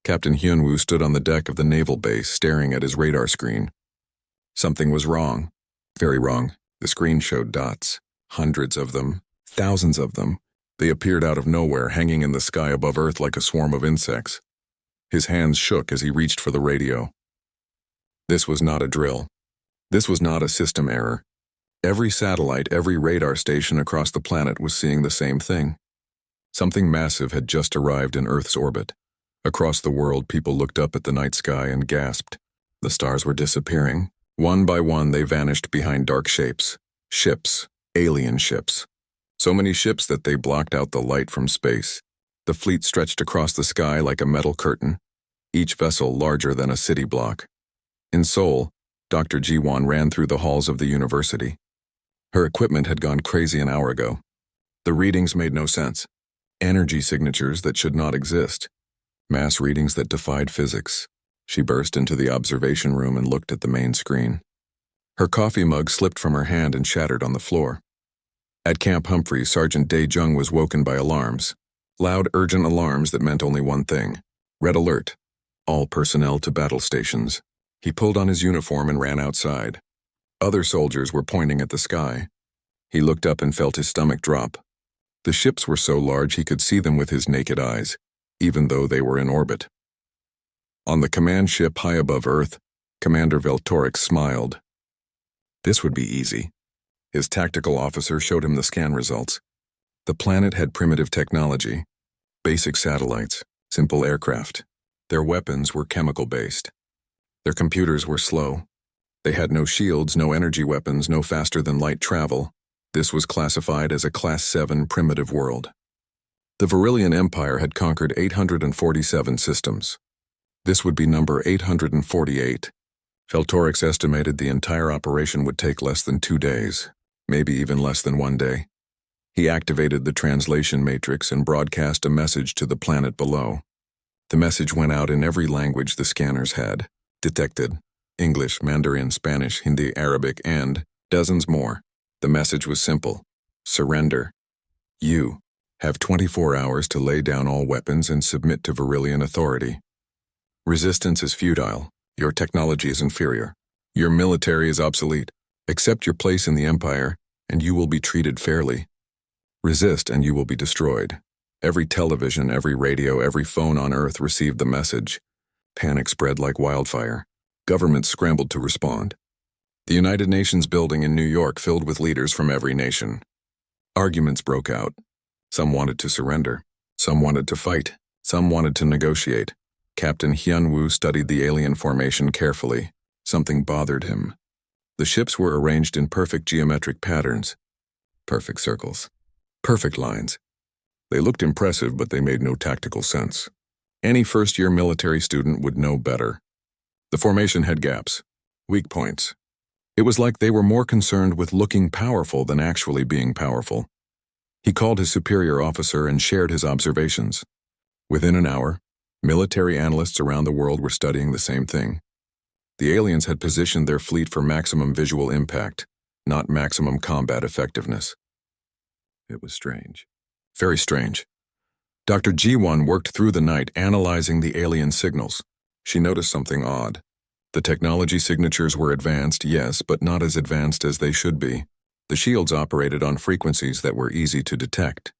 Captain Hyunwoo stood on the deck of the naval base staring at his radar screen. Something was wrong. Very wrong. The screen showed dots. Hundreds of them. Thousands of them. They appeared out of nowhere, hanging in the sky above Earth like a swarm of insects. His hands shook as he reached for the radio. This was not a drill. This was not a system error. Every satellite, every radar station across the planet was seeing the same thing. Something massive had just arrived in Earth's orbit. Across the world, people looked up at the night sky and gasped. The stars were disappearing. One by one, they vanished behind dark shapes. Ships. Alien ships. So many ships that they blocked out the light from space. The fleet stretched across the sky like a metal curtain, each vessel larger than a city block. In Seoul, Dr. Ji-won ran through the halls of the university. Her equipment had gone crazy an hour ago. The readings made no sense. Energy signatures that should not exist. Mass readings that defied physics. She burst into the observation room and looked at the main screen. Her coffee mug slipped from her hand and shattered on the floor. At Camp Humphrey, Sergeant Dae-jung was woken by alarms. Loud, urgent alarms that meant only one thing. Red alert. All personnel to battle stations. He pulled on his uniform and ran outside. Other soldiers were pointing at the sky. He looked up and felt his stomach drop. The ships were so large he could see them with his naked eyes, even though they were in orbit. On the command ship high above Earth, Commander Veltorix smiled. This would be easy. His tactical officer showed him the scan results. The planet had primitive technology, basic satellites, simple aircraft. Their weapons were chemical-based. Their computers were slow. They had no shields, no energy weapons, no faster-than-light travel. This was classified as a Class 7 primitive world. The Varillian Empire had conquered 847 systems. This would be number 848. Veltorix estimated the entire operation would take less than 2 days, maybe even less than 1 day. He activated the translation matrix and broadcast a message to the planet below. The message went out in every language the scanners had detected: English, Mandarin, Spanish, Hindi, Arabic, and dozens more. The message was simple: surrender. You have 24 hours to lay down all weapons and submit to Varillian authority. Resistance is futile. Your technology is inferior. Your military is obsolete. Accept your place in the Empire, and you will be treated fairly. Resist, and you will be destroyed. Every television, every radio, every phone on Earth received the message. Panic spread like wildfire. Governments scrambled to respond. The United Nations building in New York filled with leaders from every nation. Arguments broke out. Some wanted to surrender. Some wanted to fight. Some wanted to negotiate. Captain Hyunwoo studied the alien formation carefully. Something bothered him. The ships were arranged in perfect geometric patterns. Perfect circles. Perfect lines. They looked impressive, but they made no tactical sense. Any first-year military student would know better. The formation had gaps, weak points. It was like they were more concerned with looking powerful than actually being powerful. He called his superior officer and shared his observations. Within an hour, military analysts around the world were studying the same thing. The aliens had positioned their fleet for maximum visual impact, not maximum combat effectiveness. It was strange. Very strange. Dr. Ji-won worked through the night analyzing the alien signals. She noticed something odd. The technology signatures were advanced, yes, but not as advanced as they should be. The shields operated on frequencies that were easy to detect.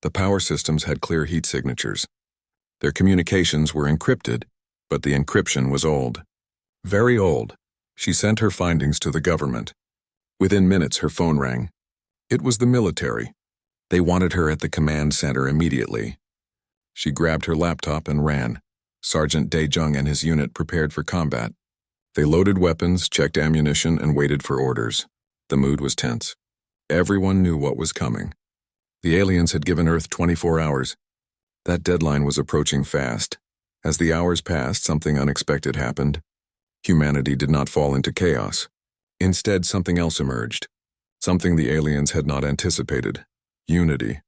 The power systems had clear heat signatures. Their communications were encrypted, but the encryption was old. Very old. She sent her findings to the government. Within minutes, her phone rang. It was the military. They wanted her at the command center immediately. She grabbed her laptop and ran. Sergeant Dae-jung and his unit prepared for combat. They loaded weapons, checked ammunition, and waited for orders. The mood was tense. Everyone knew what was coming. The aliens had given Earth 24 hours. That deadline was approaching fast. As the hours passed, something unexpected happened. Humanity did not fall into chaos. Instead, something else emerged. Something the aliens had not anticipated. Unity.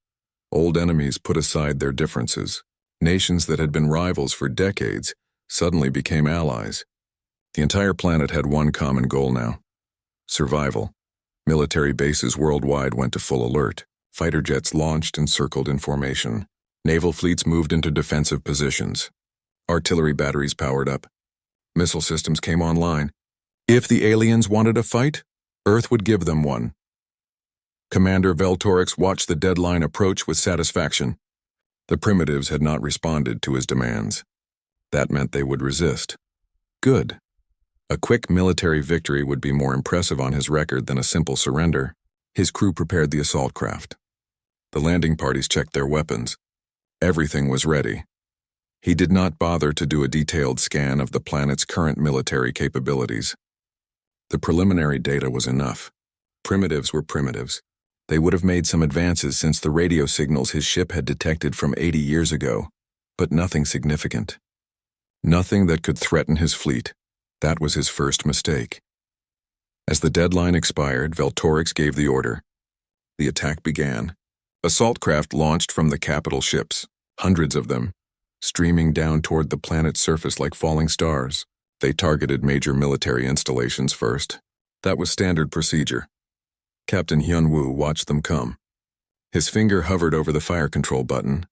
Old enemies put aside their differences. Nations that had been rivals for decades suddenly became allies. The entire planet had one common goal now: survival. Military bases worldwide went to full alert. Fighter jets launched and circled in formation. Naval fleets moved into defensive positions. Artillery batteries powered up. Missile systems came online. If the aliens wanted a fight, Earth would give them one. Commander Veltorix watched the deadline approach with satisfaction. The primitives had not responded to his demands. That meant they would resist. Good. A quick military victory would be more impressive on his record than a simple surrender. His crew prepared the assault craft. The landing parties checked their weapons. Everything was ready. He did not bother to do a detailed scan of the planet's current military capabilities. The preliminary data was enough. Primitives were primitives. They would have made some advances since the radio signals his ship had detected from 80 years ago, but nothing significant. Nothing that could threaten his fleet. That was his first mistake. As the deadline expired, Veltorix gave the order. The attack began. Assault craft launched from the capital ships, hundreds of them, streaming down toward the planet's surface like falling stars. They targeted major military installations first. That was standard procedure. Captain Hyun-woo watched them come. His finger hovered over the fire control button.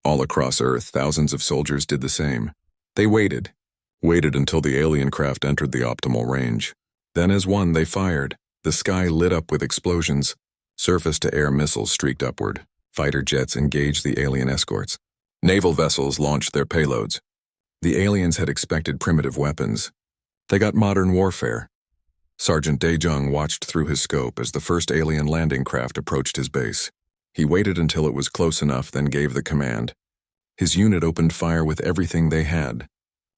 All across Earth, thousands of soldiers did the same. They waited until the alien craft entered the optimal range. Then as one, they fired. The sky lit up with explosions. Surface-to-air missiles streaked upward. Fighter jets engaged the alien escorts. Naval vessels launched their payloads. The aliens had expected primitive weapons. They got modern warfare. Sergeant Dae-jung watched through his scope as the first alien landing craft approached his base. He waited until it was close enough, then gave the command. His unit opened fire with everything they had.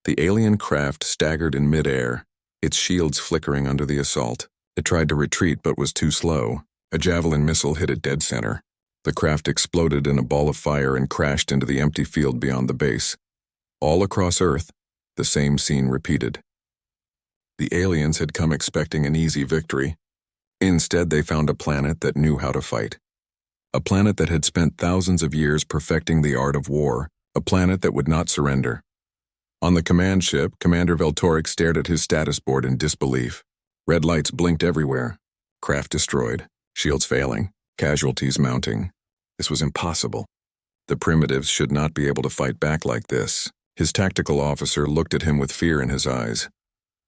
The alien craft staggered in mid-air, its shields flickering under the assault. It tried to retreat but was too slow. A javelin missile hit it dead center. The craft exploded in a ball of fire and crashed into the empty field beyond the base. All across Earth, the same scene repeated. The aliens had come expecting an easy victory. Instead, they found a planet that knew how to fight. A planet that had spent thousands of years perfecting the art of war. A planet that would not surrender. On the command ship, Commander Veltorix stared at his status board in disbelief. Red lights blinked everywhere. Craft destroyed. Shields failing. Casualties mounting. This was impossible. The primitives should not be able to fight back like this. His tactical officer looked at him with fear in his eyes.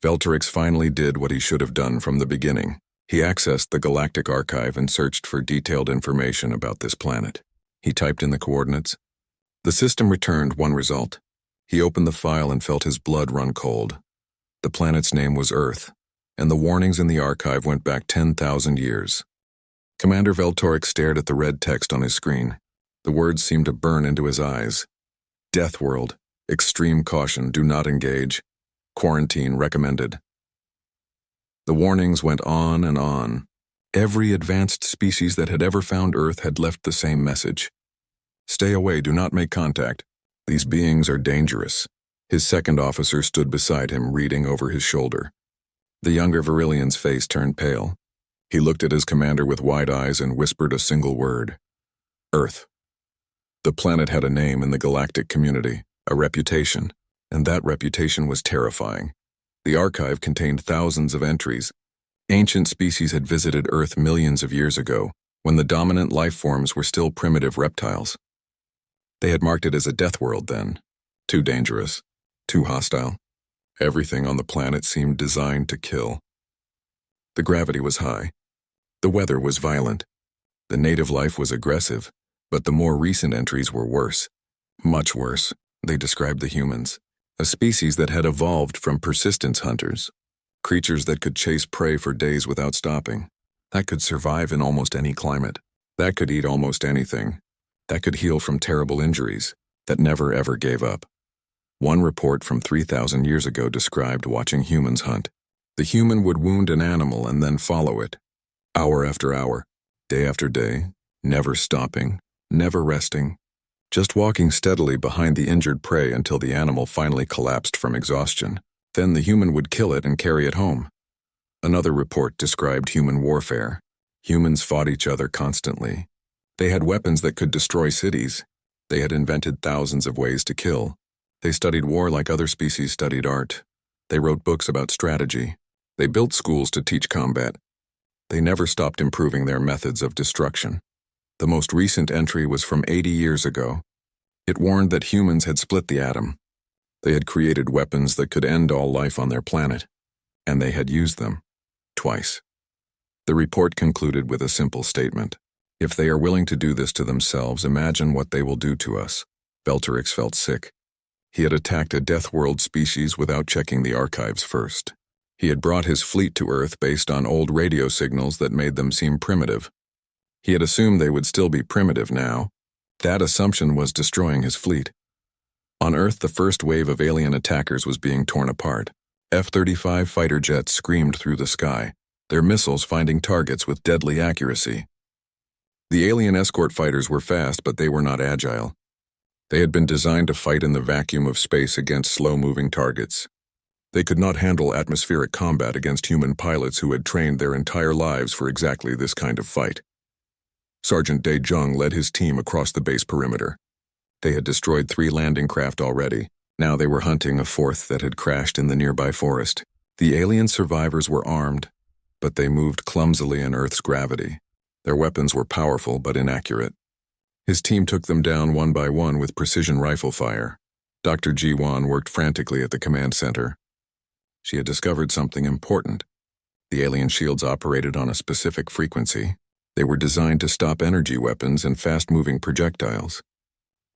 Veltorix finally did what he should have done from the beginning. He accessed the Galactic Archive and searched for detailed information about this planet. He typed in the coordinates. The system returned one result. He opened the file and felt his blood run cold. The planet's name was Earth, and the warnings in the archive went back 10,000 years. Commander Veltorix stared at the red text on his screen. The words seemed to burn into his eyes. Death World. Extreme caution. Do not engage. Quarantine recommended. The warnings went on and on. Every advanced species that had ever found Earth had left the same message. Stay away, do not make contact. These beings are dangerous. His second officer stood beside him, reading over his shoulder. The younger Virilian's face turned pale. He looked at his commander with wide eyes and whispered a single word. Earth. The planet had a name in the galactic community, a reputation, and that reputation was terrifying. The archive contained thousands of entries. Ancient species had visited Earth millions of years ago, when the dominant life forms were still primitive reptiles. They had marked it as a death world then. Too dangerous. Too hostile. Everything on the planet seemed designed to kill. The gravity was high. The weather was violent. The native life was aggressive, but the more recent entries were worse. Much worse. They described the humans. A species that had evolved from persistence hunters. Creatures that could chase prey for days without stopping. That could survive in almost any climate. That could eat almost anything. That could heal from terrible injuries. That never ever gave up. One report from 3,000 years ago described watching humans hunt. The human would wound an animal and then follow it. Hour after hour, day after day, never stopping, never resting. Just walking steadily behind the injured prey until the animal finally collapsed from exhaustion. Then the human would kill it and carry it home. Another report described human warfare. Humans fought each other constantly. They had weapons that could destroy cities. They had invented thousands of ways to kill. They studied war like other species studied art. They wrote books about strategy. They built schools to teach combat. They never stopped improving their methods of destruction. The most recent entry was from 80 years ago. It warned that humans had split the atom. They had created weapons that could end all life on their planet, and they had used them. Twice. The report concluded with a simple statement. If they are willing to do this to themselves, imagine what they will do to us. Veltorix felt sick. He had attacked a Death World species without checking the archives first. He had brought his fleet to Earth based on old radio signals that made them seem primitive. He had assumed they would still be primitive now. That assumption was destroying his fleet. On Earth, the first wave of alien attackers was being torn apart. F-35 fighter jets screamed through the sky, their missiles finding targets with deadly accuracy. The alien escort fighters were fast, but they were not agile. They had been designed to fight in the vacuum of space against slow-moving targets. They could not handle atmospheric combat against human pilots who had trained their entire lives for exactly this kind of fight. Sergeant De Jong led his team across the base perimeter. They had destroyed 3 landing craft already. Now they were hunting a 4th that had crashed in the nearby forest. The alien survivors were armed, but they moved clumsily in Earth's gravity. Their weapons were powerful but inaccurate. His team took them down one by one with precision rifle fire. Dr. Ji-Wan worked frantically at the command center. She had discovered something important. The alien shields operated on a specific frequency. They were designed to stop energy weapons and fast-moving projectiles.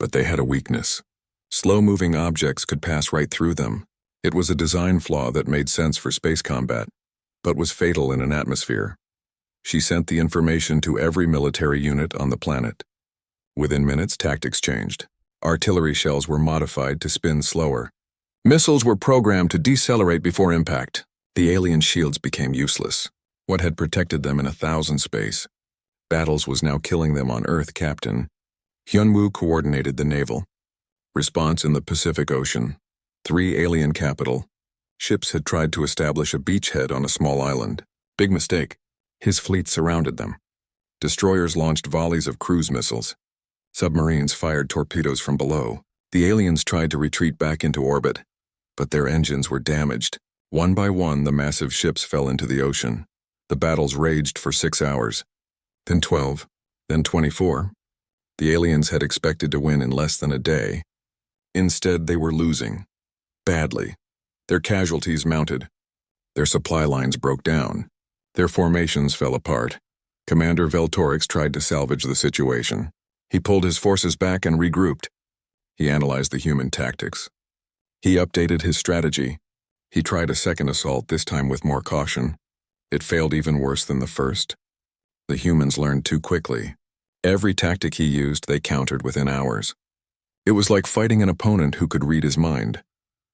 But they had a weakness. Slow-moving objects could pass right through them. It was a design flaw that made sense for space combat, but was fatal in an atmosphere. She sent the information to every military unit on the planet. Within minutes, tactics changed. Artillery shells were modified to spin slower. Missiles were programmed to decelerate before impact. The alien shields became useless. What had protected them in 1,000 space battles was now killing them on Earth. Captain Hyunwoo coordinated the naval response in the Pacific Ocean. 3 alien capital ships had tried to establish a beachhead on a small island. Big mistake. His fleet surrounded them. Destroyers launched volleys of cruise missiles. Submarines fired torpedoes from below. The aliens tried to retreat back into orbit, but their engines were damaged. One by one, the massive ships fell into the ocean. The battles raged for 6 hours, then 12, then 24. The aliens had expected to win in less than a day. Instead, they were losing. Badly. Their casualties mounted. Their supply lines broke down. Their formations fell apart. Commander Veltorix tried to salvage the situation. He pulled his forces back and regrouped. He analyzed the human tactics. He updated his strategy. He tried a second assault, this time with more caution. It failed even worse than the first. The humans learned too quickly. Every tactic he used, they countered within hours. It was like fighting an opponent who could read his mind.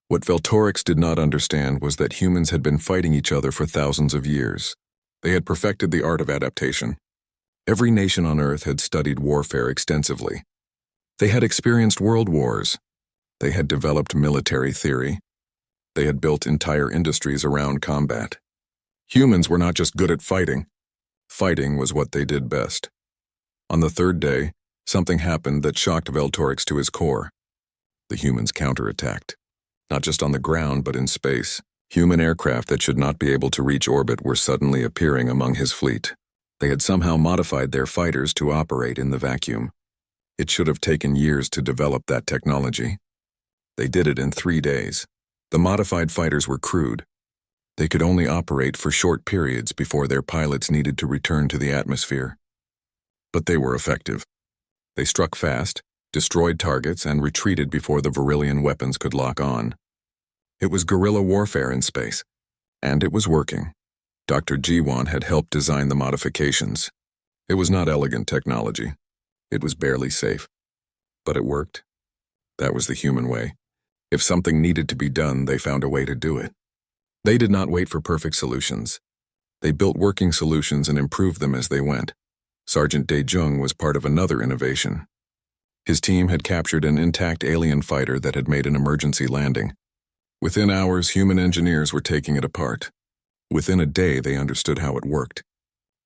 What Veltorix did not understand was that humans had been fighting each other for thousands of years. They had perfected the art of adaptation. Every nation on Earth had studied warfare extensively. They had experienced world wars. They had developed military theory. They had built entire industries around combat. Humans were not just good at fighting. Fighting was what they did best. On the 3rd day, something happened that shocked Veltorix to his core. The humans counterattacked. Not just on the ground, but in space. Human aircraft that should not be able to reach orbit were suddenly appearing among his fleet. They had somehow modified their fighters to operate in the vacuum. It should have taken years to develop that technology. They did it in 3 days. The modified fighters were crude. They could only operate for short periods before their pilots needed to return to the atmosphere. But they were effective. They struck fast, destroyed targets, and retreated before the Virillian weapons could lock on. It was guerrilla warfare in space, and it was working. Dr. Ji-Wan had helped design the modifications. It was not elegant technology. It was barely safe. But it worked. That was the human way. If something needed to be done, they found a way to do it. They did not wait for perfect solutions. They built working solutions and improved them as they went. Sergeant De Jong was part of another innovation. His team had captured an intact alien fighter that had made an emergency landing. Within hours, human engineers were taking it apart. Within a day, they understood how it worked.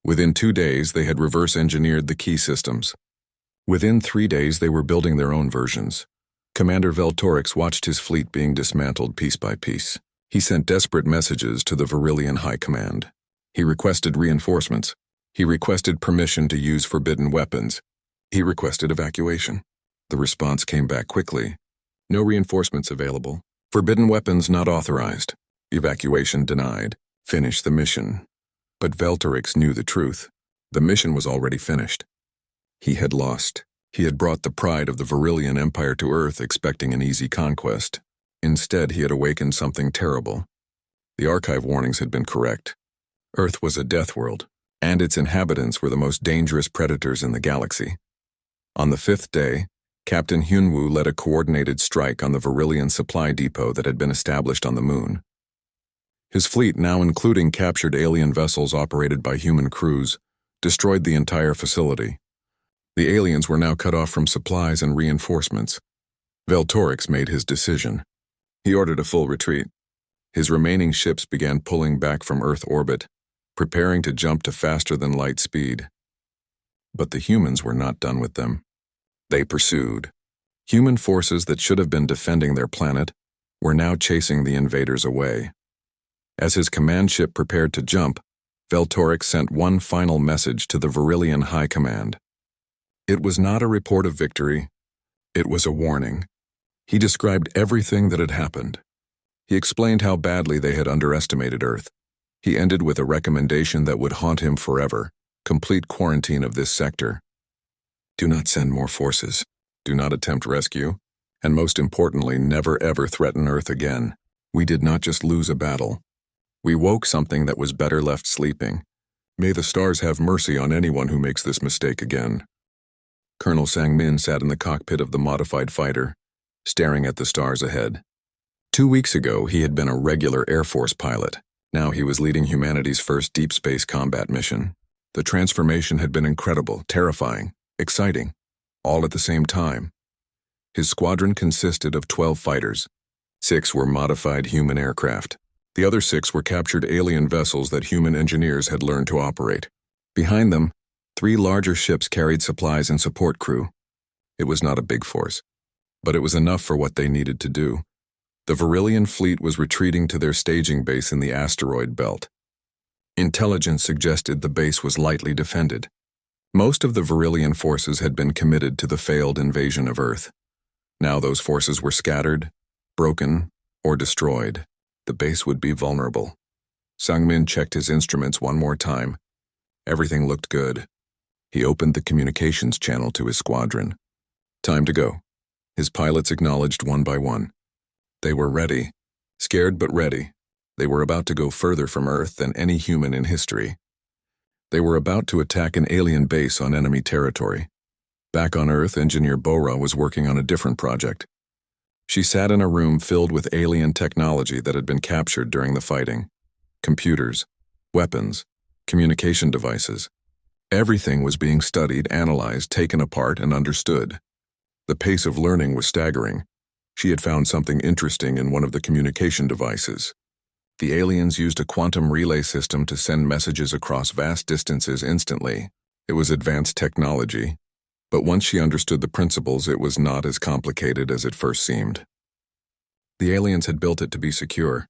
Within 2 days, they had reverse-engineered the key systems. Within 3 days, they were building their own versions. Commander Veltorix watched his fleet being dismantled piece by piece. He sent desperate messages to the Virillian High Command. He requested reinforcements. He requested permission to use forbidden weapons. He requested evacuation. The response came back quickly. No reinforcements available. Forbidden weapons not authorized. Evacuation denied. Finish the mission. But Veltorix knew the truth. The mission was already finished. He had lost. He had brought the pride of the Virillian Empire to Earth expecting an easy conquest. Instead, he had awakened something terrible. The archive warnings had been correct. Earth was a death world, and its inhabitants were the most dangerous predators in the galaxy. On the 5th day, Captain Hyunwoo led a coordinated strike on the Virillian supply depot that had been established on the moon. His fleet, now including captured alien vessels operated by human crews, destroyed the entire facility. The aliens were now cut off from supplies and reinforcements. Veltorix made his decision. He ordered a full retreat. His remaining ships began pulling back from Earth orbit, preparing to jump to faster-than-light speed. But the humans were not done with them. They pursued. Human forces that should have been defending their planet were now chasing the invaders away. As his command ship prepared to jump, Veltorix sent one final message to the Virillian High Command. It was not a report of victory. It was a warning. He described everything that had happened. He explained how badly they had underestimated Earth. He ended with a recommendation that would haunt him forever: complete quarantine of this sector. Do not send more forces. Do not attempt rescue. And most importantly, never ever threaten Earth again. We did not just lose a battle. We woke something that was better left sleeping. May the stars have mercy on anyone who makes this mistake again. Colonel Sang-min sat in the cockpit of the modified fighter, staring at the stars ahead. 2 weeks ago, he had been a regular Air Force pilot. Now he was leading humanity's first deep space combat mission. The transformation had been incredible, terrifying, exciting, all at the same time. His squadron consisted of 12 fighters. 6 were modified human aircraft. The other 6 were captured alien vessels that human engineers had learned to operate. Behind them, 3 larger ships carried supplies and support crew. It was not a big force, but it was enough for what they needed to do. The Virillian fleet was retreating to their staging base in the asteroid belt. Intelligence suggested the base was lightly defended. Most of the Virillian forces had been committed to the failed invasion of Earth. Now those forces were scattered, broken, or destroyed. The base would be vulnerable. Sang-min checked his instruments one more time. Everything looked good. He opened the communications channel to his squadron. Time to go. His pilots acknowledged one by one. They were ready. Scared but ready. They were about to go further from Earth than any human in history. They were about to attack an alien base on enemy territory. Back on Earth, Engineer Bora was working on a different project. She sat in a room filled with alien technology that had been captured during the fighting. Computers, weapons, communication devices. Everything was being studied, analyzed, taken apart, and understood. The pace of learning was staggering. She had found something interesting in one of the communication devices. The aliens used a quantum relay system to send messages across vast distances instantly. It was advanced technology, but once she understood the principles, it was not as complicated as it first seemed. The aliens had built it to be secure,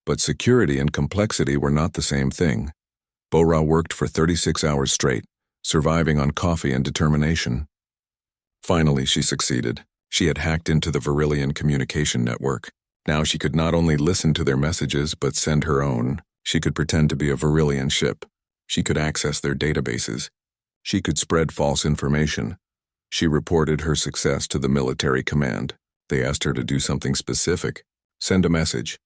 but security and complexity were not the same thing. Bora worked for 36 hours straight, surviving on coffee and determination. Finally, she succeeded. She had hacked into the Virillian communication network. Now she could not only listen to their messages, but send her own. She could pretend to be a Virillian ship. She could access their databases. She could spread false information. She reported her success to the military command. They asked her to do something specific. Send a message.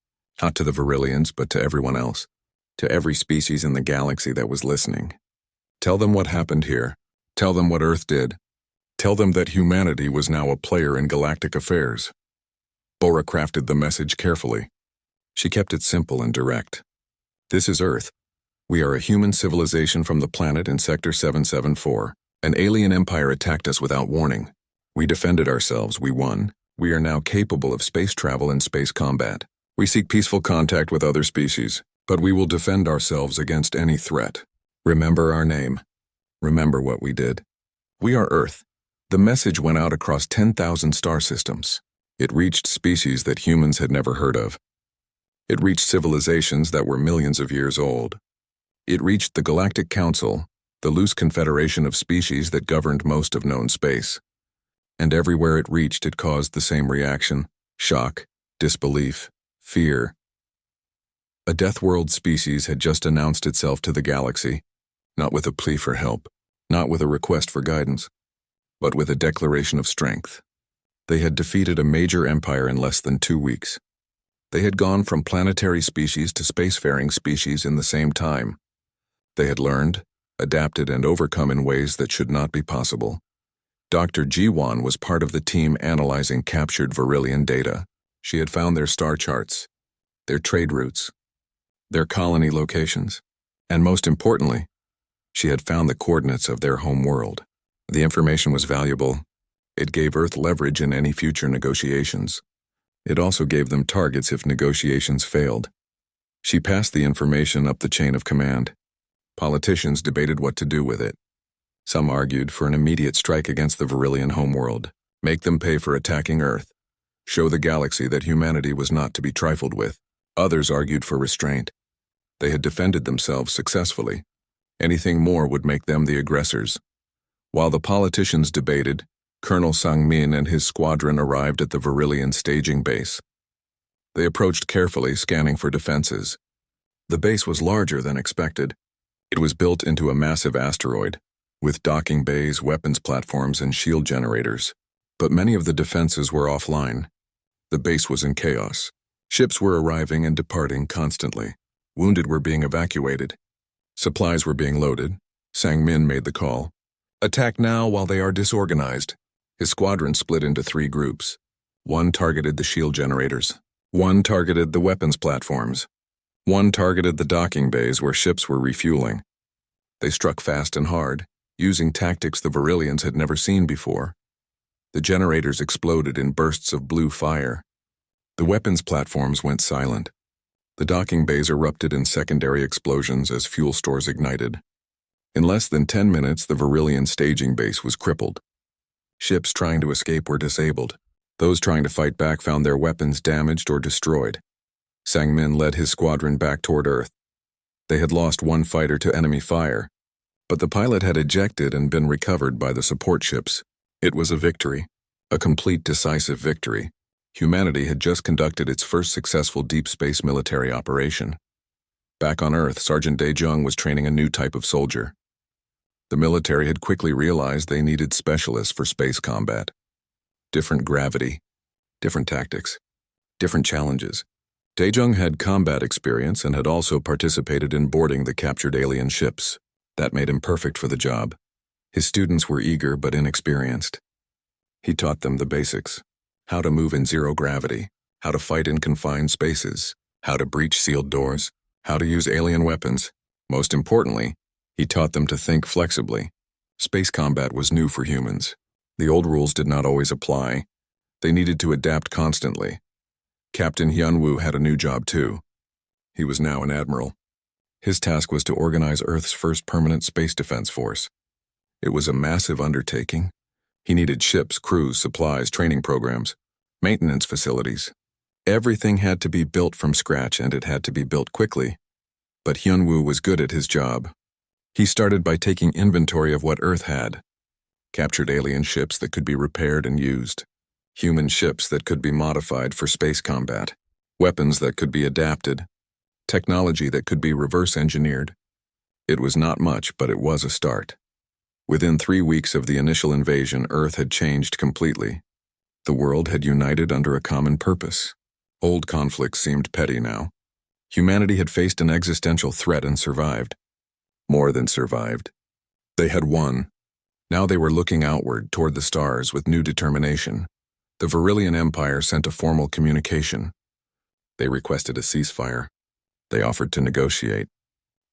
Not to the Virillians, but to everyone else. To every species in the galaxy that was listening. Tell them what happened here. Tell them what Earth did. Tell them that humanity was now a player in galactic affairs. Bora crafted the message carefully. She kept it simple and direct. This is Earth. We are a human civilization from the planet in Sector 774. An alien empire attacked us without warning. We defended ourselves, we won. We are now capable of space travel and space combat. We seek peaceful contact with other species, but we will defend ourselves against any threat. Remember our name. Remember what we did. We are Earth. The message went out across 10,000 star systems. It reached species that humans had never heard of. It reached civilizations that were millions of years old. It reached the Galactic Council, the loose confederation of species that governed most of known space. And everywhere it reached, it caused the same reaction: shock, disbelief, fear. A Death World species had just announced itself to the galaxy, not with a plea for help, not with a request for guidance, but with a declaration of strength. They had defeated a major empire in less than 2 weeks. They had gone from planetary species to spacefaring species in the same time. They had learned, adapted, and overcome in ways that should not be possible. Dr. Jiwan was part of the team analyzing captured Virillian data. She had found their star charts, their trade routes, their colony locations, and most importantly, she had found the coordinates of their home world. The information was valuable. It gave Earth leverage in any future negotiations. It also gave them targets if negotiations failed. She passed the information up the chain of command. Politicians debated what to do with it. Some argued for an immediate strike against the Virillian homeworld, make them pay for attacking Earth, show the galaxy that humanity was not to be trifled with. Others argued for restraint. They had defended themselves successfully. Anything more would make them the aggressors. While the politicians debated, Colonel Sang-min and his squadron arrived at the Virillian staging base. They approached carefully, scanning for defenses. The base was larger than expected. It was built into a massive asteroid, with docking bays, weapons platforms, and shield generators. But many of the defenses were offline. The base was in chaos. Ships were arriving and departing constantly. Wounded were being evacuated. Supplies were being loaded. Sang-min made the call. Attack now while they are disorganized. His squadron split into 3 groups. One targeted the shield generators. One targeted the weapons platforms. One targeted the docking bays where ships were refueling. They struck fast and hard, using tactics the Virillians had never seen before. The generators exploded in bursts of blue fire. The weapons platforms went silent. The docking bays erupted in secondary explosions as fuel stores ignited. In less than 10 minutes, the Virillian staging base was crippled. Ships trying to escape were disabled. Those trying to fight back found their weapons damaged or destroyed. Sang-min led his squadron back toward Earth. They had lost 1 fighter to enemy fire, but the pilot had ejected and been recovered by the support ships. It was a victory, a complete decisive victory. Humanity had just conducted its first successful deep space military operation. Back on Earth, Sergeant Dae-jung was training a new type of soldier. The military had quickly realized they needed specialists for space combat. Different gravity, different tactics, different challenges. Dae-jung had combat experience and had also participated in boarding the captured alien ships. That made him perfect for the job. His students were eager but inexperienced. He taught them the basics: how to move in zero gravity, how to fight in confined spaces, how to breach sealed doors, how to use alien weapons. Most importantly, he taught them to think flexibly. Space combat was new for humans. The old rules did not always apply. They needed to adapt constantly. Captain Hyun-woo had a new job too. He was now an admiral. His task was to organize Earth's first permanent space defense force. It was a massive undertaking. He needed ships, crews, supplies, training programs, maintenance facilities. Everything had to be built from scratch, and it had to be built quickly. But Hyun-woo was good at his job. He started by taking inventory of what Earth had. Captured alien ships that could be repaired and used. Human ships that could be modified for space combat. Weapons that could be adapted. Technology that could be reverse engineered. It was not much, but it was a start. Within 3 weeks of the initial invasion, Earth had changed completely. The world had united under a common purpose. Old conflicts seemed petty now. Humanity had faced an existential threat and survived. More than survived. They had won. Now they were looking outward toward the stars with new determination. The Virillian Empire sent a formal communication. They requested a ceasefire. They offered to negotiate.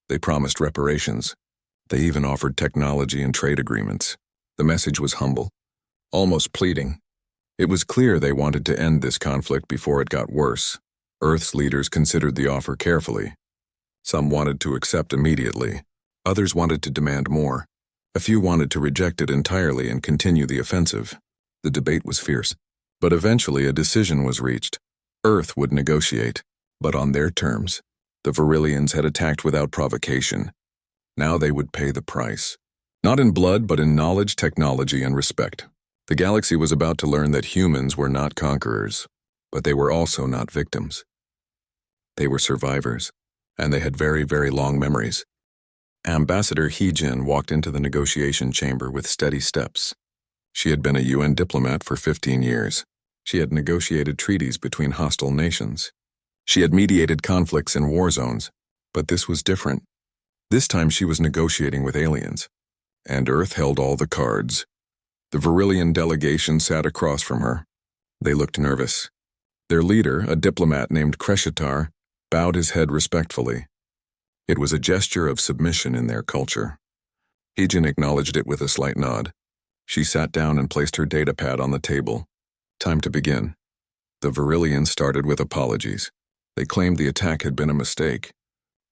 They promised reparations. They even offered technology and trade agreements. The message was humble, almost pleading. It was clear they wanted to end this conflict before it got worse. Earth's leaders considered the offer carefully. Some wanted to accept immediately. Others wanted to demand more. A few wanted to reject it entirely and continue the offensive. The debate was fierce. But eventually a decision was reached. Earth would negotiate, but on their terms. The Virillians had attacked without provocation. Now they would pay the price. Not in blood, but in knowledge, technology, and respect. The galaxy was about to learn that humans were not conquerors. But they were also not victims. They were survivors, and they had very, very long memories. Ambassador He-jin walked into the negotiation chamber with steady steps. She had been a UN diplomat for 15 years. She had negotiated treaties between hostile nations. She had mediated conflicts in war zones, but this was different. This time she was negotiating with aliens, and Earth held all the cards. The Virillian delegation sat across from her. They looked nervous. Their leader, a diplomat named Kreshitar, bowed his head respectfully. It was a gesture of submission in their culture. He-jin acknowledged it with a slight nod. She sat down and placed her datapad on the table. Time to begin. The Virillians started with apologies. They claimed the attack had been a mistake.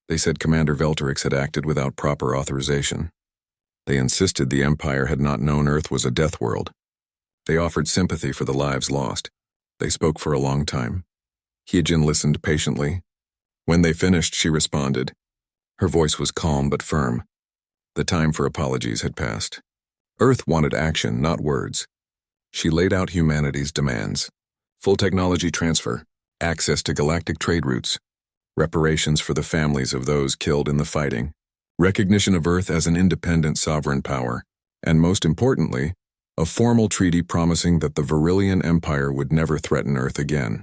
They said Commander Velterix had acted without proper authorization. They insisted the Empire had not known Earth was a death world. They offered sympathy for the lives lost. They spoke for a long time. He-jin listened patiently. When they finished, she responded. Her voice was calm but firm. The time for apologies had passed. Earth wanted action, not words. She laid out humanity's demands. Full technology transfer, access to galactic trade routes, reparations for the families of those killed in the fighting, recognition of Earth as an independent sovereign power, and most importantly, a formal treaty promising that the Virillian Empire would never threaten Earth again.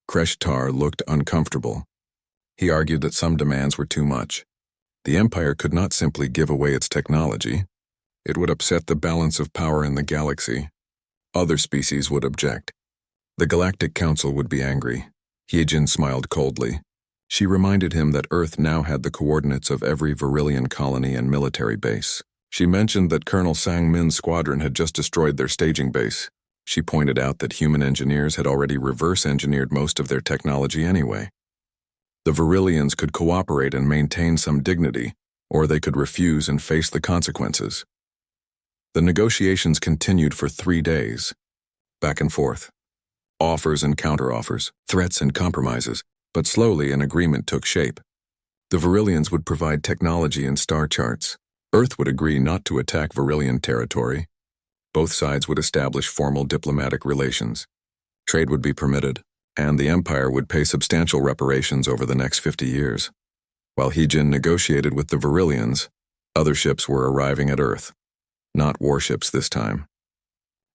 Kreshitar looked uncomfortable. He argued that some demands were too much. The Empire could not simply give away its technology. It would upset the balance of power in the galaxy. Other species would object. The Galactic Council would be angry. He-jin smiled coldly. She reminded him that Earth now had the coordinates of every Virillian colony and military base. She mentioned that Colonel Sang-min's squadron had just destroyed their staging base. She pointed out that human engineers had already reverse-engineered most of their technology anyway. The Virillians could cooperate and maintain some dignity, or they could refuse and face the consequences. The negotiations continued for 3 days. Back and forth. Offers and counteroffers, threats and compromises, but slowly an agreement took shape. The Virillians would provide technology and star charts. Earth would agree not to attack Virillian territory. Both sides would establish formal diplomatic relations. Trade would be permitted, and the Empire would pay substantial reparations over the next 50 years. While He-jin negotiated with the Virillians, other ships were arriving at Earth. Not warships this time.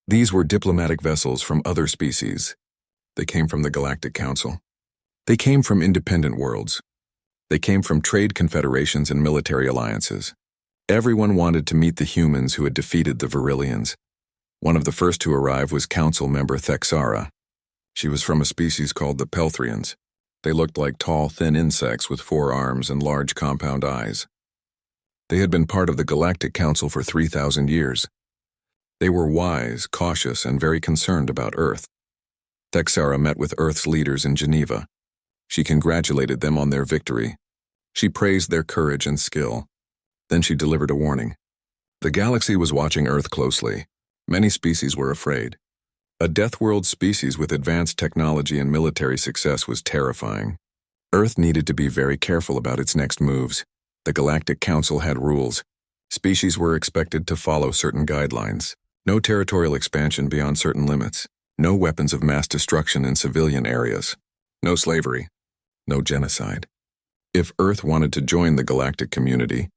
These were diplomatic vessels from other species. They came from the Galactic Council. They came from independent worlds. They came from trade confederations and military alliances. Everyone wanted to meet the humans who had defeated the Virillians. One of the first to arrive was Council member Thexara. She was from a species called the Pelthrians. They looked like tall, thin insects with 4 arms and large compound eyes. They had been part of the Galactic Council for 3,000 years. They were wise, cautious, and very concerned about Earth. Thexara met with Earth's leaders in Geneva. She congratulated them on their victory. She praised their courage and skill. Then she delivered a warning. The galaxy was watching Earth closely. Many species were afraid. A Death World species with advanced technology and military success was terrifying. Earth needed to be very careful about its next moves. The Galactic Council had rules. Species were expected to follow certain guidelines. No territorial expansion beyond certain limits. No weapons of mass destruction in civilian areas. No slavery. No genocide. If Earth wanted to join the galactic community,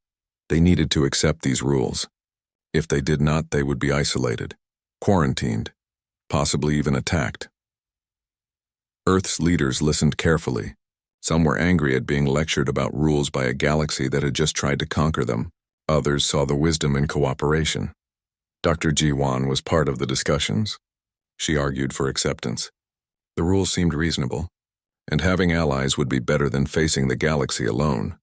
they needed to accept these rules. If they did not, they would be isolated, quarantined, possibly even attacked. Earth's leaders listened carefully. Some were angry at being lectured about rules by a galaxy that had just tried to conquer them. Others saw the wisdom in cooperation. Dr. Ji-won was part of the discussions. She argued for acceptance. The rules seemed reasonable, and having allies would be better than facing the galaxy alone.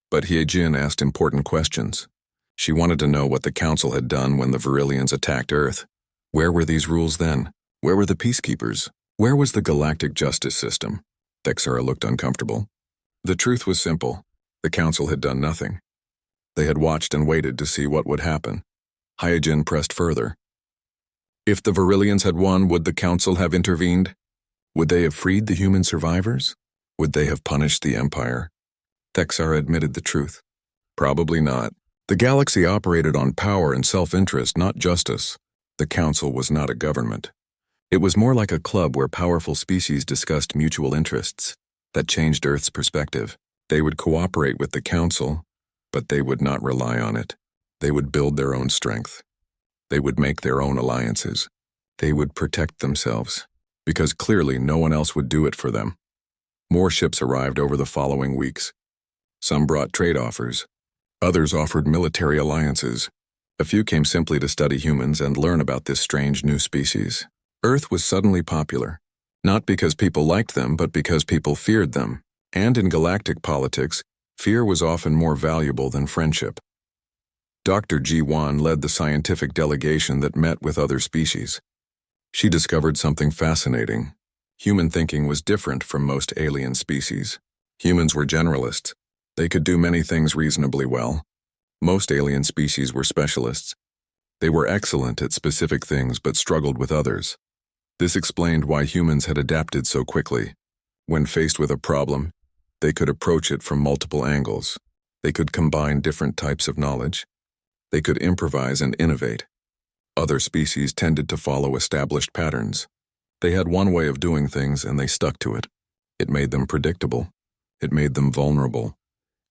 But He-jin asked important questions. She wanted to know what the Council had done when the Virillians attacked Earth. Where were these rules then? Where were the peacekeepers? Where was the galactic justice system? Thexara looked uncomfortable. The truth was simple. The Council had done nothing. They had watched and waited to see what would happen. He-jin pressed further. If the Virillians had won, would the Council have intervened? Would they have freed the human survivors? Would they have punished the Empire? Thexara admitted the truth. Probably not. The galaxy operated on power and self-interest, not justice. The Council was not a government. It was more like a club where powerful species discussed mutual interests that changed Earth's perspective. They would cooperate with the Council, but they would not rely on it. They would build their own strength. They would make their own alliances. They would protect themselves, because clearly no one else would do it for them. More ships arrived over the following weeks. Some brought trade offers. Others offered military alliances. A few came simply to study humans and learn about this strange new species. Earth was suddenly popular, not because people liked them, but because people feared them. And in galactic politics, fear was often more valuable than friendship. Dr. Ji Wan led the scientific delegation that met with other species. She discovered something fascinating. Human thinking was different from most alien species. Humans were generalists. They could do many things reasonably well. Most alien species were specialists. They were excellent at specific things but struggled with others. This explained why humans had adapted so quickly. When faced with a problem, they could approach it from multiple angles. They could combine different types of knowledge. They could improvise and innovate. Other species tended to follow established patterns. They had one way of doing things and they stuck to it. It made them predictable. It made them vulnerable.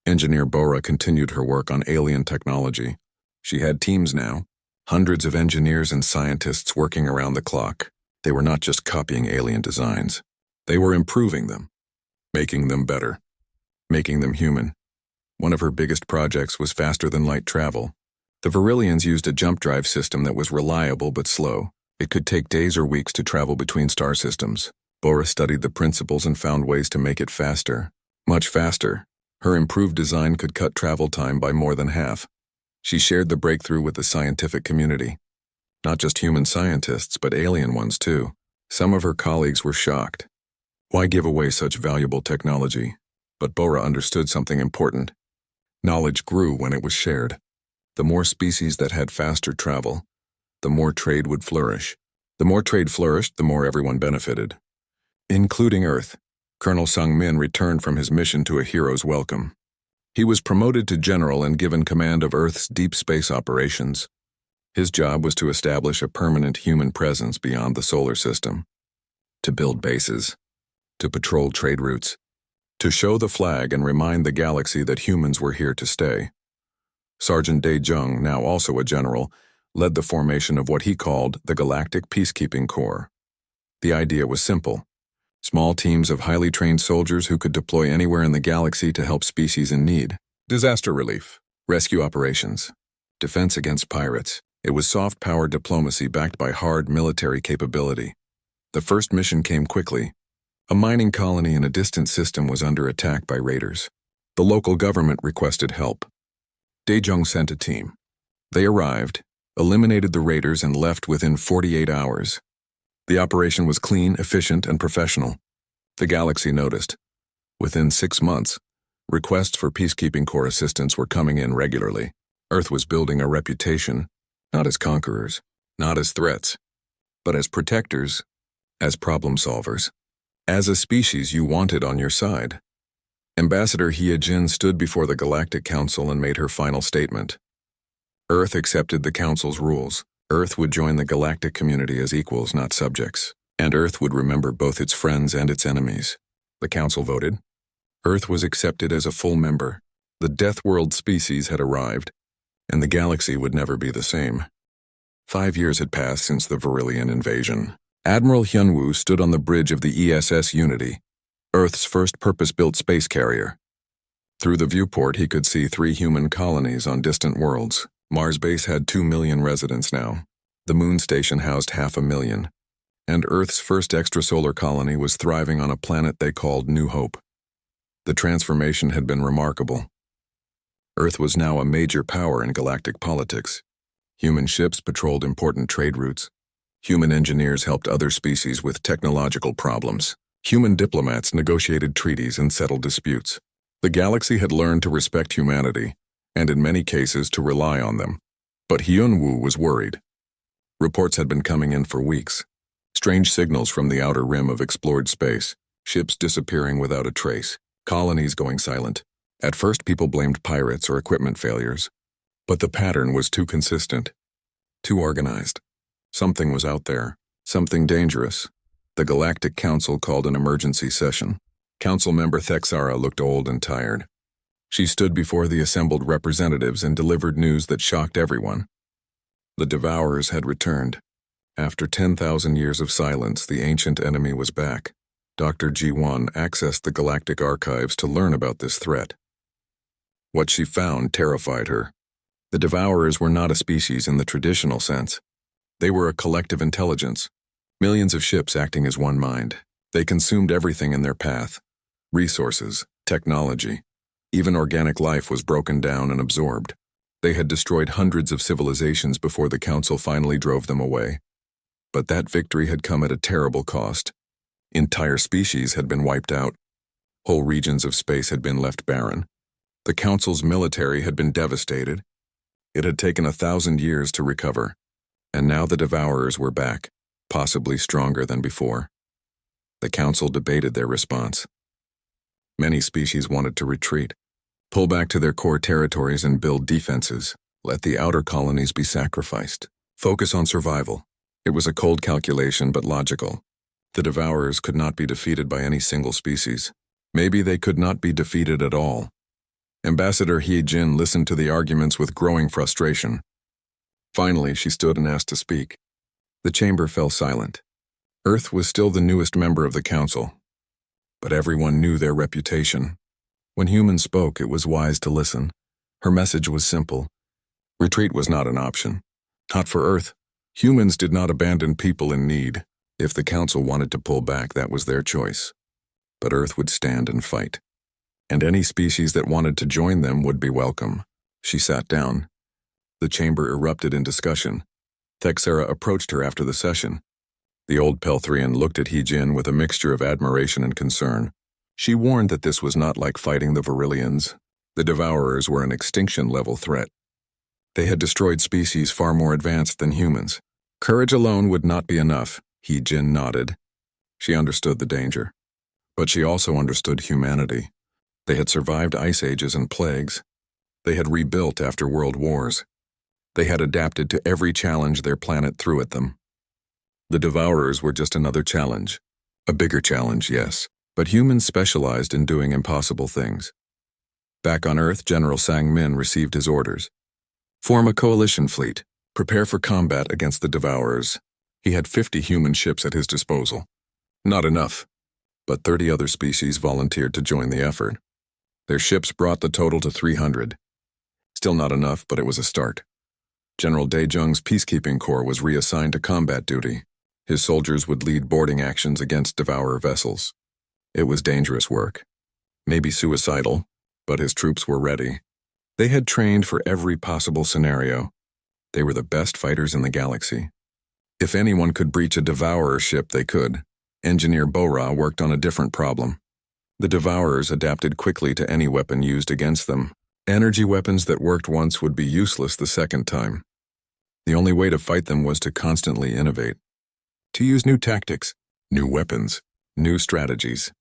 Engineer Bora continued her work on alien technology. She had teams now, hundreds of engineers and scientists working around the clock. They were not just copying alien designs. They were improving them, making them better, making them human. One of her biggest projects was faster-than-light travel. The Virillians used a jump drive system that was reliable but slow. It could take days or weeks to travel between star systems. Bora studied the principles and found ways to make it faster, much faster. Her improved design could cut travel time by more than half. She shared the breakthrough with the scientific community. Not just human scientists, but alien ones too. Some of her colleagues were shocked. Why give away such valuable technology? But Bora understood something important. Knowledge grew when it was shared. The more species that had faster travel, the more trade would flourish. The more trade flourished, the more everyone benefited. Including Earth. Colonel Sung-min returned from his mission to a hero's welcome. He was promoted to general and given command of Earth's deep space operations. His job was to establish a permanent human presence beyond the solar system, to build bases, to patrol trade routes, to show the flag and remind the galaxy that humans were here to stay. Sergeant Dae Jung, now also a general, led the formation of what he called the Galactic Peacekeeping Corps. The idea was simple. Small teams of highly trained soldiers who could deploy anywhere in the galaxy to help species in need. Disaster relief, rescue operations, defense against pirates. It was soft power diplomacy backed by hard military capability. The first mission came quickly. A mining colony in a distant system was under attack by raiders. The local government requested help. Dae Jung sent a team. They arrived, eliminated the raiders, and left within 48 hours. The operation was clean, efficient, and professional. The galaxy noticed. Within 6 months, requests for Peacekeeping Corps assistance were coming in regularly. Earth was building a reputation, not as conquerors, not as threats, but as protectors, as problem solvers, as a species you wanted on your side. Ambassador Hye Jin stood before the Galactic Council and made her final statement. Earth accepted the Council's rules. Earth would join the galactic community as equals, not subjects. And Earth would remember both its friends and its enemies. The Council voted. Earth was accepted as a full member. The Death World species had arrived, and the galaxy would never be the same. 5 years had passed since the Virillian invasion. Admiral Hyun-woo stood on the bridge of the ESS Unity, Earth's first purpose-built space carrier. Through the viewport, he could see 3 human colonies on distant worlds. Mars base had 2 million residents now. The moon station housed 500,000. And Earth's first extrasolar colony was thriving on a planet they called New Hope. The transformation had been remarkable. Earth was now a major power in galactic politics. Human ships patrolled important trade routes. Human engineers helped other species with technological problems. Human diplomats negotiated treaties and settled disputes. The galaxy had learned to respect humanity, and in many cases to rely on them. But Hyun-woo was worried. Reports had been coming in for weeks. Strange signals from the outer rim of explored space, ships disappearing without a trace, colonies going silent. At first, people blamed pirates or equipment failures. But the pattern was too consistent, too organized. Something was out there, Something dangerous. The Galactic Council called an emergency session. Council member Thexara looked old and tired. She stood before the assembled representatives and delivered news that shocked everyone. The Devourers had returned. After 10,000 years of silence, the ancient enemy was back. Dr. G1 accessed the Galactic Archives to learn about this threat. What she found terrified her. The Devourers were not a species in the traditional sense. They were a collective intelligence. Millions of ships acting as one mind. They consumed everything in their path. Resources, technology, even organic life was broken down and absorbed. They had destroyed hundreds of civilizations before the Council finally drove them away. But that victory had come at a terrible cost. Entire species had been wiped out. Whole regions of space had been left barren. The Council's military had been devastated. It had taken 1,000 years to recover. And now the Devourers were back, possibly stronger than before. The Council debated their response. Many species wanted to retreat, pull back to their core territories and build defenses, let the outer colonies be sacrificed, focus on survival. It was a cold calculation but logical. The Devourers could not be defeated by any single species. Maybe they could not be defeated at all. Ambassador He Jin listened to the arguments with growing frustration. Finally, she stood and asked to speak. The chamber fell silent. Earth was still the newest member of the Council, but everyone knew their reputation. When humans spoke, it was wise to listen. Her message was simple. Retreat was not an option. Not for Earth. Humans did not abandon people in need. If the Council wanted to pull back, that was their choice. But Earth would stand and fight. And any species that wanted to join them would be welcome. She sat down. The chamber erupted in discussion. Thexara approached her after the session. The old Pelthrian looked at He Jin with a mixture of admiration and concern. She warned that this was not like fighting the Virillians. The Devourers were an extinction-level threat. They had destroyed species far more advanced than humans. Courage alone would not be enough. He Jin nodded. She understood the danger. But she also understood humanity. They had survived ice ages and plagues. They had rebuilt after world wars. They had adapted to every challenge their planet threw at them. The Devourers were just another challenge. A bigger challenge, yes, but humans specialized in doing impossible things. Back on Earth, General Sang Min received his orders. Form a coalition fleet. Prepare for combat against the Devourers. He had 50 human ships at his disposal. Not enough, but 30 other species volunteered to join the effort. Their ships brought the total to 300. Still not enough, but it was a start. General Daejung's peacekeeping corps was reassigned to combat duty. His soldiers would lead boarding actions against Devourer vessels. It was dangerous work. Maybe suicidal, but his troops were ready. They had trained for every possible scenario. They were the best fighters in the galaxy. If anyone could breach a Devourer ship, they could. Engineer Bora worked on a different problem. The Devourers adapted quickly to any weapon used against them. Energy weapons that worked once would be useless the second time. The only way to fight them was to constantly innovate. To use new tactics, new weapons, new strategies.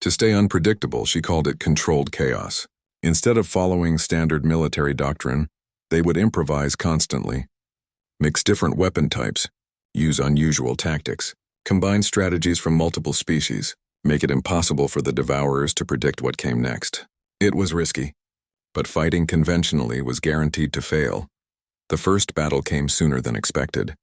To stay unpredictable, she called it controlled chaos. Instead of following standard military doctrine, they would improvise constantly. Mix different weapon types, use unusual tactics, combine strategies from multiple species, make it impossible for the Devourers to predict what came next. It was risky, but fighting conventionally was guaranteed to fail. The first battle came sooner than expected.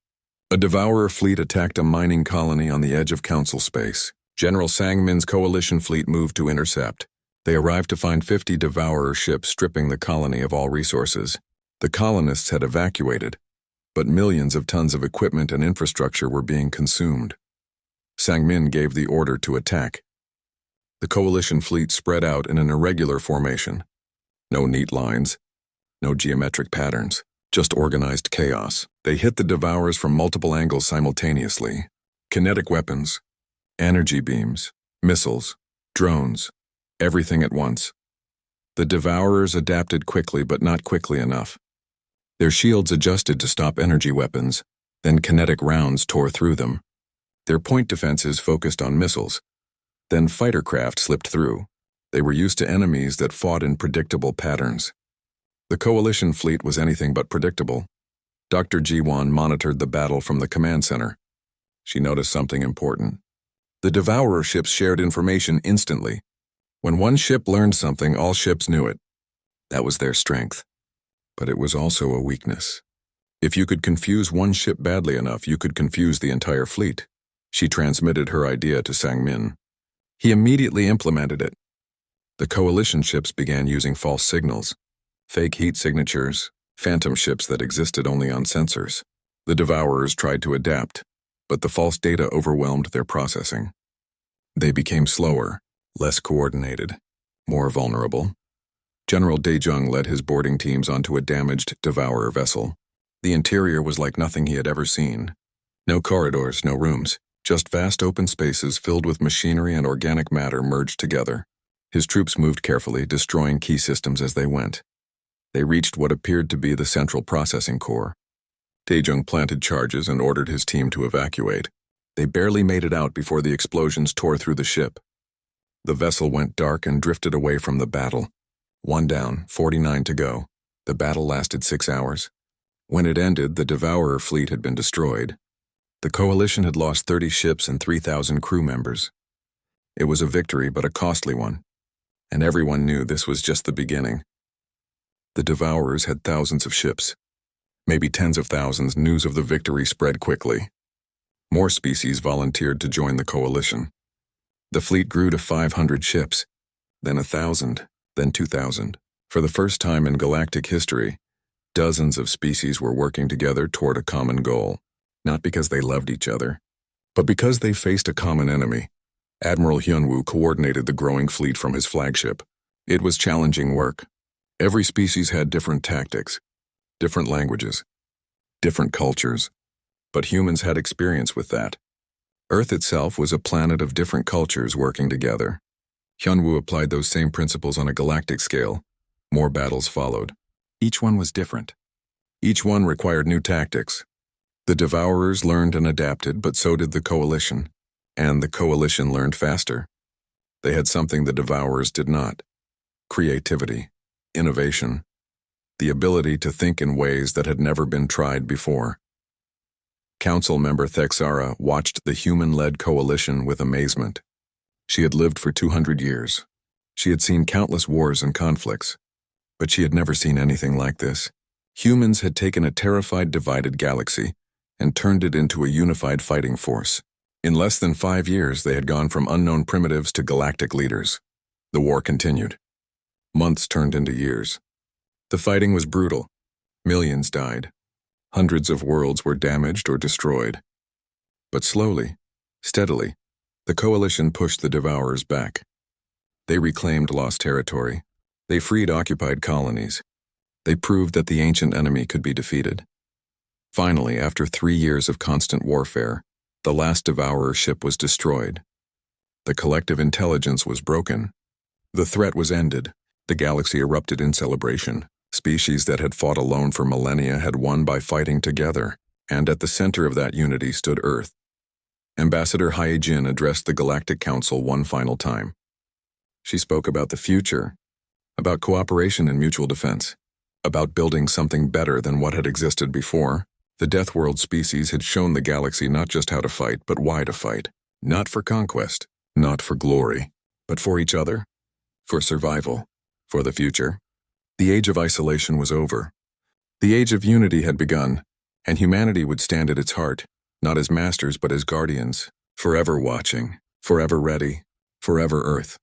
A Devourer fleet attacked a mining colony on the edge of Council space. General Sang Min's coalition fleet moved to intercept. They arrived to find 50 Devourer ships stripping the colony of all resources. The colonists had evacuated, but millions of tons of equipment and infrastructure were being consumed. Sang Min gave the order to attack. The coalition fleet spread out in an irregular formation. No neat lines, no geometric patterns, just organized chaos. They hit the Devourers from multiple angles simultaneously. Kinetic weapons, energy beams, missiles, drones, everything at once. The Devourers adapted quickly, but not quickly enough. Their shields adjusted to stop energy weapons, then kinetic rounds tore through them. Their point defenses focused on missiles. Then fighter craft slipped through. They were used to enemies that fought in predictable patterns. The coalition fleet was anything but predictable. Dr. Jiwan monitored the battle from the command center. she noticed something important. The Devourer ships shared information instantly. When one ship learned something, all ships knew it. That was their strength. But it was also a weakness. If you could confuse one ship badly enough, you could confuse the entire fleet. She transmitted her idea to Sang-min. He immediately implemented it. The coalition ships began using false signals, fake heat signatures, phantom ships that existed only on sensors. The Devourers tried to adapt, but the false data overwhelmed their processing. They became slower, less coordinated, more vulnerable. General Daejung led his boarding teams onto a damaged Devourer vessel. The interior was like nothing he had ever seen. No corridors, no rooms, just vast open spaces filled with machinery and organic matter merged together. His troops moved carefully, destroying key systems as they went. They reached what appeared to be the central processing core. Daejung planted charges and ordered his team to evacuate. They barely made it out before the explosions tore through the ship. The vessel went dark and drifted away from the battle. 1 down, 49 to go. The battle lasted 6 hours. When it ended, the Devourer fleet had been destroyed. The coalition had lost 30 ships and 3,000 crew members. It was a victory, but a costly one. And everyone knew this was just the beginning. The Devourers had thousands of ships. Maybe tens of thousands. News of the victory spread quickly. More species volunteered to join the coalition. The fleet grew to 500 ships, then 1,000, then 2,000. For the first time in galactic history, dozens of species were working together toward a common goal, not because they loved each other, but because they faced a common enemy. Admiral Hyunwoo coordinated the growing fleet from his flagship. It was challenging work. Every species had different tactics, different languages, different cultures, but humans had experience with that. Earth itself was a planet of different cultures working together. Hyunwoo applied those same principles on a galactic scale. More battles followed. Each one was different. Each one required new tactics. The Devourers learned and adapted, but so did the Coalition. And the Coalition learned faster. They had something the Devourers did not: creativity, innovation, the ability to think in ways that had never been tried before. Council member Thexara watched the human-led coalition with amazement. She had lived for 200 years. She had seen countless wars and conflicts, but she had never seen anything like this. Humans had taken a terrified, divided galaxy and turned it into a unified fighting force. In less than 5 years, they had gone from unknown primitives to galactic leaders. The war continued. Months turned into years. The fighting was brutal. Millions died. Hundreds of worlds were damaged or destroyed. But slowly, steadily, the Coalition pushed the Devourers back. They reclaimed lost territory. They freed occupied colonies. They proved that the ancient enemy could be defeated. Finally, after 3 years of constant warfare, the last Devourer ship was destroyed. The collective intelligence was broken. The threat was ended. The galaxy erupted in celebration. Species that had fought alone for millennia had won by fighting together, and at the center of that unity stood Earth. Ambassador Hyejin addressed the Galactic Council one final time. She spoke about the future, about cooperation and mutual defense, about building something better than what had existed before. The Death World species had shown the galaxy not just how to fight, but why to fight. Not for conquest, not for glory, but for each other, for survival, for the future. The age of isolation was over. The age of unity had begun, and humanity would stand at its heart, not as masters but as guardians, forever watching, forever ready, forever Earth.